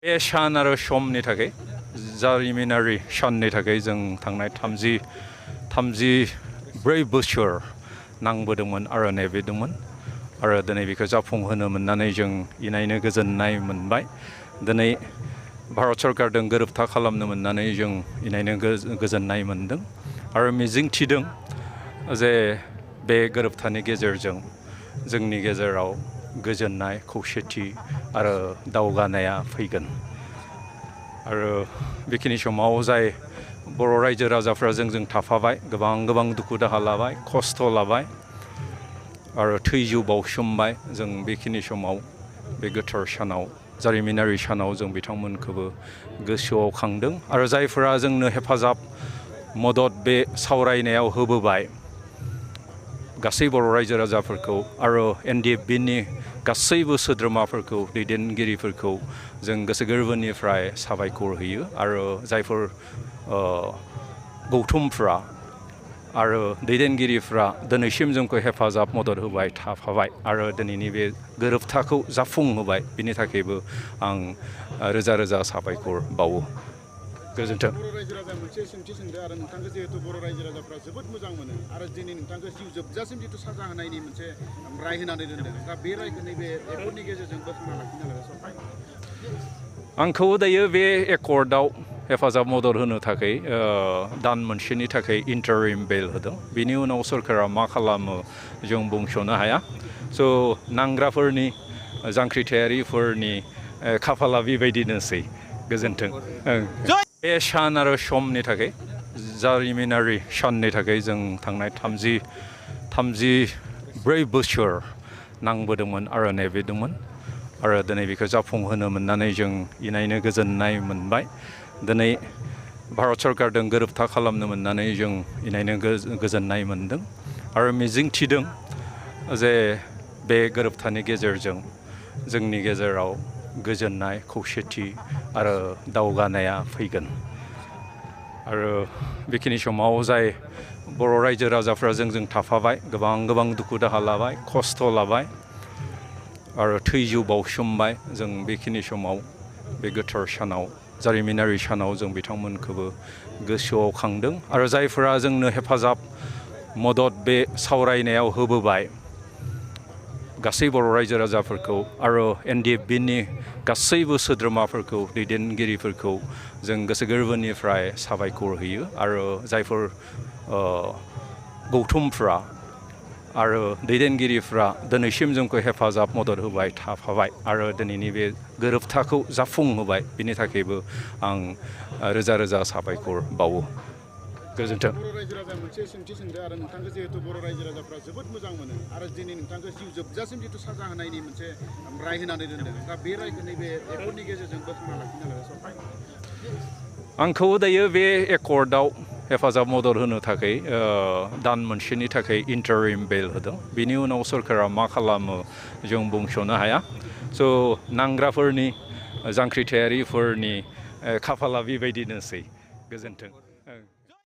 बे सान आरो समनि थाखाय जारिमिनारि साननि थाखाय जों थांनाय 34 बोसोर नांबोदोंमोन आरो नेबोदोंमोन आरो दिनै बेखौ जाफुंहोनो मोननानै जों इनायनो गोजोननाय मोनबाय। दिनै भारत सरकारजों गोरोबथा खालामनो मोननानै जों इनायनो गोजोननाय मोनदों आरो मिजिंथिदों जे बे गोरोबथानि गेजेरजों जोंनि गेजेराव गोजोननाय खौसेथि आरो दावगानाया फैगोन आरो बेखिनि समाव जाय बर' रायजो राजाफ्रा जोंजों थाफाबाय गोबां दुखु दाहा लाबाय खस्थ' लाबाय आरो थैजौ बावसोमबाय जों बेखिनि समाव बे गोथार सानाव जारिमिनारि सानाव जों बिथांमोनखौबो गोसोआव खांदों आरो जायफोरा जोंनो हेफाजाब मदद बे सावरायनायाव होबोबाय गासै बर' रायजो राजाफोरखौ आरो NDFBनि गासैबो सोद्रोमाफोरखौ दैदेनगिरिफोरखौ जों गोसो गोरबोनिफ्राय साबायखर होयो आरो जायफोर गौथुमफ्रा आरो दैदेनगिरिफ्रा दिनैसिम जोंखौ हेफाजाब मदद होबाय थाफाबाय आरो दिनैनि बे गोरोबथाखौ जाफुंहोबाय बिनि थाखायबो आं रोजा साबायखर बावो। गोजोन्थों। बर' रायजो राजा मोनसे सोंथि सोंदों आरो नोंथांखौ जिहेतु बर' रायजो राजाफ्रा जोबोद मोजां मोनो आरो दिनै नोंथांखौ जिउ जोबजासिम जितु साजा होनायनि मोनसे राय होनानै दोनदों दा बे रायखौ नैबे एकर्डनि गेजेरजों बोखांना लाखिनो हागोन सरकार आंखौ दायो बे एकर्डआव हेफाजाब मदद होनो थाखाय दान मोनसेनि थाखाय इन्टारिम बेल होदों बिनि उनाव सरकारा मा खालामो जों बुंस'नो हाया स' नांग्राफोरनि जांख्रिथायारिफोरनि खाफाला बेबायदिनोसै। गोजोन्थों। बे सान आरो समनि थाखाय जारिमिनारि साननि थाखाय जों थांनाय 34 बोसोर नांबोदोंमोन आरो नेबोदोंमोन आरो दिनै बेखौ जाफुंहोनो मोननानै जों इनायनो गोजोननाय मोनबाय। दिनै भारत सरकारजों गोरोबथा खालामनो मोननानै जों इनायनो गोजोननाय मोनदों आरो मिजिंथिदों जे बे गोरोबथानि गेजेरजों जोंनि गेजेराव गोजोननाय खौसेथि आरो दावगानाया फैगोन आरो बेखिनि समाव जाय बर' रायजो राजाफ्रा जोंजों थाफाबाय गोबां दुखु दाहा लाबाय खस्थ' लाबाय आरो थैजौ बावसोमबाय जों बेखिनि समाव बे गोथार सानाव जारिमिनारि सानाव जों बिथांमोनखौबो गोसोआव खांदों आरो जायफोरा जोंनो हेफाजाब मदद बे सावरायनायाव होबोबाय गासै बर' रायजो राजाफोरखौ आरो NDFBनि गासैबो सोद्रोमाफोरखौ दैदेनगिरिफोरखौ जों गोसो गोरबोनिफ्राय साबायखर होयो आरो जायफोर गौथुमफ्रा आरो दैदेनगिरिफ्रा दिनैसिम जोंखौ हेफाजाब मदद होबाय थाफाबाय आरो दिनैनि बे गोरोबथाखौ जाफुंहोबाय बिनि थाखायबो आं रोजा साबायखर बावो। गोजोन्थों। बर' रायजो राजा मोनसे सोंथि सोंदों आरो नोंथांखौ जिहेतु बर' रायजो राजाफ्रा जोबोद मोजां मोनो आरो दिनै नोंथांखौ जिउ जोबजासिम जितु साजा होनायनि मोनसे राय होनानै दोनदों दा बे रायखौ नैबे एकर्डनि गेजेरजों बोखांना लाखिनो हागोन सरकार आंखौ दायो बे एकर्डआव हेफाजाब मदद होनो थाखाय दान मोनसेनि थाखाय इन्टारिम बेल होदों बिनि उनाव सरकारा मा खालामो जों बुंस'नो हाया स' नांग्राफोरनि जांख्रिथायारिफोरनि खाफाला बेबायदिनोसै। गोजोन्थों।